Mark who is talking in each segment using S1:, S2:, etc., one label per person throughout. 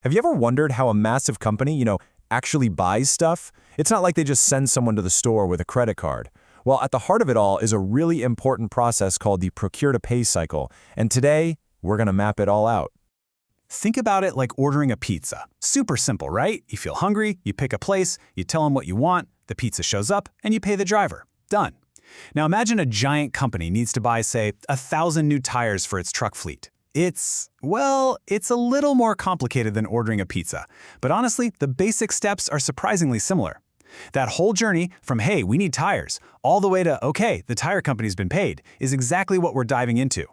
S1: Have you ever wondered how a massive company, actually buys stuff? It's not like they just send someone to the store with a credit card. Well, at the heart of it all is a really important process called the procure-to-pay cycle, and today, we're going to map it all out.
S2: Think about it like ordering a pizza. Super simple, right? You feel hungry, you pick a place, you tell them what you want, the pizza shows up, and you pay the driver. Done. Now imagine a giant company needs to buy, say, 1,000 new tires for its truck fleet. It's a little more complicated than ordering a pizza. But honestly, the basic steps are surprisingly similar. That whole journey from, hey, we need tires, all the way to, okay, the tire company's been paid, is exactly what we're diving into.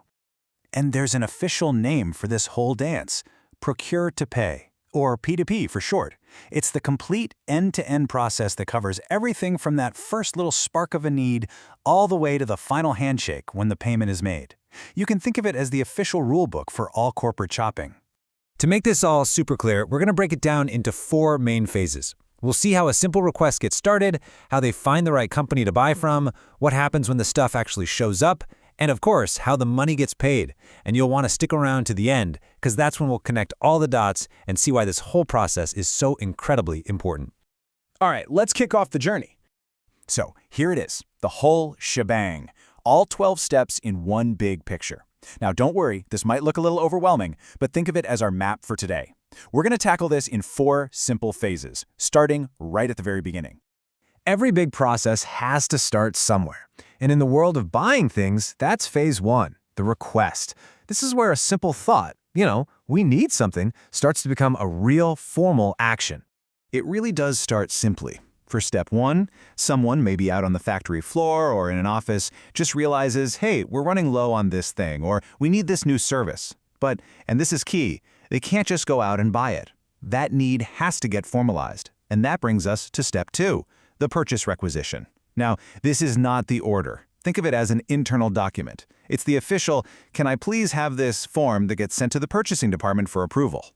S2: And there's an official name for this whole dance: Procure-to-Pay, or P2P for short. It's the complete end-to-end process that covers everything from that first little spark of a need all the way to the final handshake when the payment is made. You can think of it as the official rulebook for all corporate shopping.
S1: To make this all super clear, we're going to break it down into 4 main phases. We'll see how a simple request gets started, how they find the right company to buy from, what happens when the stuff actually shows up, and of course, how the money gets paid. And you'll want to stick around to the end, because that's when we'll connect all the dots and see why this whole process is so incredibly important.
S2: All right, let's kick off the journey. So here it is, the whole shebang. All 12 steps in one big picture. Now don't worry, this might look a little overwhelming, but think of it as our map for today. We're going to tackle this in 4 simple phases, starting right at the very beginning.
S1: Every big process has to start somewhere. And in the world of buying things, that's phase 1, the request. This is where a simple thought, we need something, starts to become a real formal action.
S2: It really does start simply. For step 1, someone, maybe out on the factory floor or in an office, just realizes, hey, we're running low on this thing, or we need this new service. But, and this is key, they can't just go out and buy it. That need has to get formalized. And that brings us to step 2, the purchase requisition. Now, this is not the order. Think of it as an internal document. It's the official, can I please have this form that gets sent to the purchasing department for approval.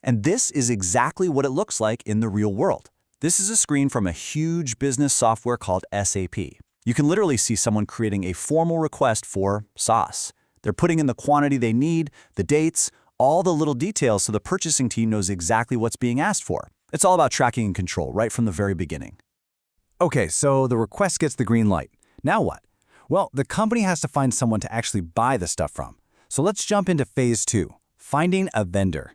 S3: And this is exactly what it looks like in the real world. This is a screen from a huge business software called SAP. You can literally see someone creating a formal request for sauce. They're putting in the quantity they need, the dates, all the little details so the purchasing team knows exactly what's being asked for. It's all about tracking and control right from the very beginning.
S2: Okay, so the request gets the green light. Now what? Well, the company has to find someone to actually buy the stuff from. So let's jump into phase 2, finding a vendor.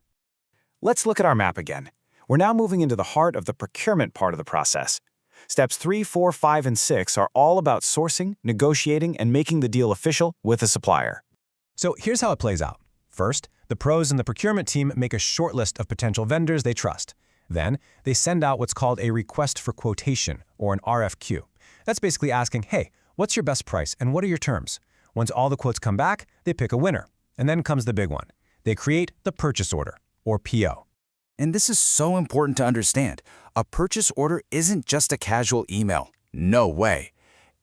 S2: Let's look at our map again. We're now moving into the heart of the procurement part of the process. Steps 3, 4, 5, and 6 are all about sourcing, negotiating, and making the deal official with a supplier.
S1: So here's how it plays out. First, the pros in the procurement team make a short list of potential vendors they trust. Then, they send out what's called a request for quotation, or an RFQ. That's basically asking, hey, what's your best price and what are your terms? Once all the quotes come back, they pick a winner. And then comes the big one. They create the purchase order, or PO.
S4: And this is so important to understand. A purchase order isn't just a casual email. No way.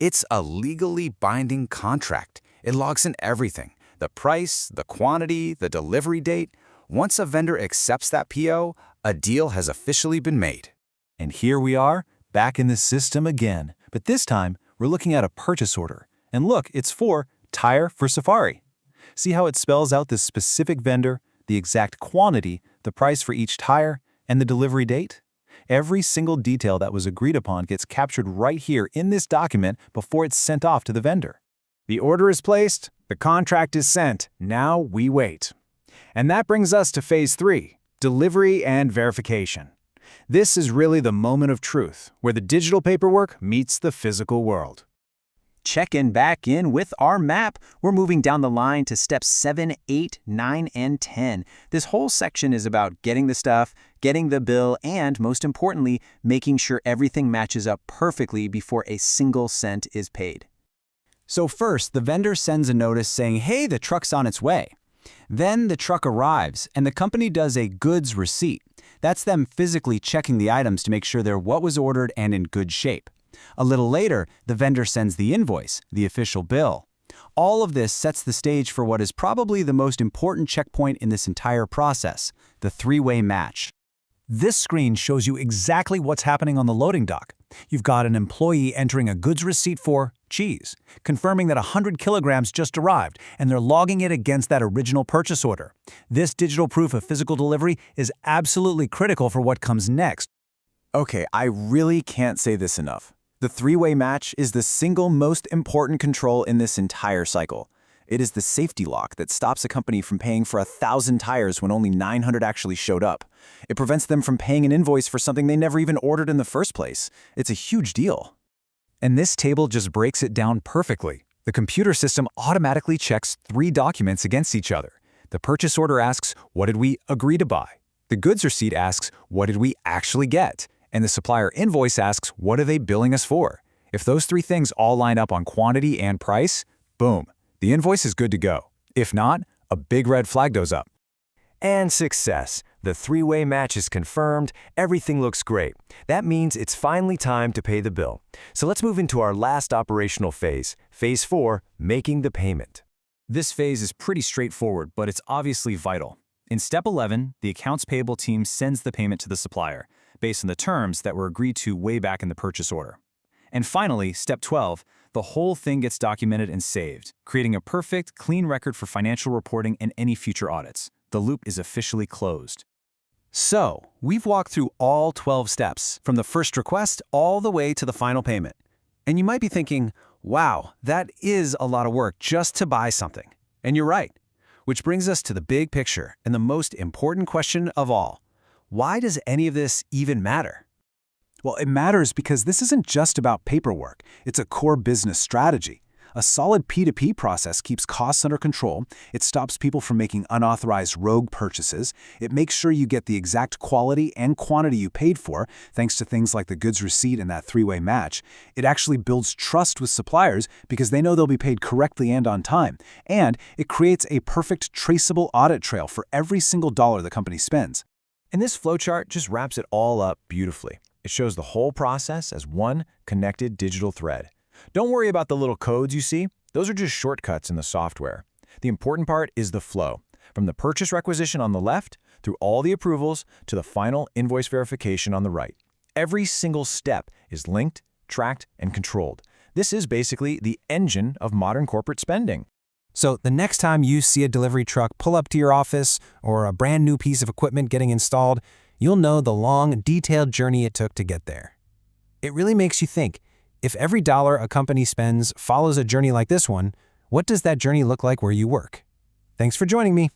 S4: It's a legally binding contract. It logs in everything: the price, the quantity, the delivery date. Once a vendor accepts that PO, a deal has officially been made.
S2: And here we are, back in the system again. But this time, we're looking at a purchase order. And look, it's for Tire for Safari. See how it spells out the specific vendor, the exact quantity, the price for each tire, and the delivery date? Every single detail that was agreed upon gets captured right here in this document before it's sent off to the vendor. The order is placed, the contract is sent, now we wait. And that brings us to phase 3, delivery and verification. This is really the moment of truth, where the digital paperwork meets the physical world.
S3: Check in back in with our map. We're moving down the line to steps 7, 8, 9, and 10. This whole section is about getting the stuff, getting the bill, and most importantly, making sure everything matches up perfectly before a single cent is paid.
S2: So first, the vendor sends a notice saying, hey, the truck's on its way. Then the truck arrives, and the company does a goods receipt. That's them physically checking the items to make sure they're what was ordered and in good shape. A little later, the vendor sends the invoice, the official bill. All of this sets the stage for what is probably the most important checkpoint in this entire process, the 3-way match. This screen shows you exactly what's happening on the loading dock. You've got an employee entering a goods receipt for cheese, confirming that 100 kilograms just arrived, and they're logging it against that original purchase order. This digital proof of physical delivery is absolutely critical for what comes next.
S3: Okay, I really can't say this enough. The three-way match is the single most important control in this entire cycle. It is the safety lock that stops a company from paying for 1,000 tires when only 900 actually showed up. It prevents them from paying an invoice for something they never even ordered in the first place. It's a huge deal.
S2: And this table just breaks it down perfectly. The computer system automatically checks 3 documents against each other. The purchase order asks, what did we agree to buy? The goods receipt asks, what did we actually get? And the supplier invoice asks, what are they billing us for? If those 3 things all line up on quantity and price, boom, the invoice is good to go. If not, a big red flag goes up.
S1: And success. The three-way match is confirmed. Everything looks great. That means it's finally time to pay the bill. So let's move into our last operational phase, Phase 4, making the payment.
S2: This phase is pretty straightforward, but it's obviously vital. In Step 11, the accounts payable team sends the payment to the supplier, based on the terms that were agreed to way back in the purchase order. And finally, Step 12, the whole thing gets documented and saved, creating a perfect, clean record for financial reporting and any future audits. The loop is officially closed. So, we've walked through all 12 steps, from the first request all the way to the final payment. And you might be thinking, wow, that is a lot of work just to buy something. And you're right. Which brings us to the big picture and the most important question of all. Why does any of this even matter? Well, it matters because this isn't just about paperwork. It's a core business strategy. A solid P2P process keeps costs under control. It stops people from making unauthorized rogue purchases. It makes sure you get the exact quality and quantity you paid for, thanks to things like the goods receipt and that three-way match. It actually builds trust with suppliers because they know they'll be paid correctly and on time. And it creates a perfect traceable audit trail for every single dollar the company spends.
S1: And this flowchart just wraps it all up beautifully. It shows the whole process as one connected digital thread. Don't worry about the little codes you see. Those are just shortcuts in the software. The important part is the flow, from the purchase requisition on the left through all the approvals to the final invoice verification on the right. Every single step is linked, tracked, and controlled. This is basically the engine of modern corporate spending. So the next time you see a delivery truck pull up to your office or a brand new piece of equipment getting installed, you'll know the long, detailed journey it took to get there. It really makes you think, if every dollar a company spends follows a journey like this one, what does that journey look like where you work? Thanks for joining me.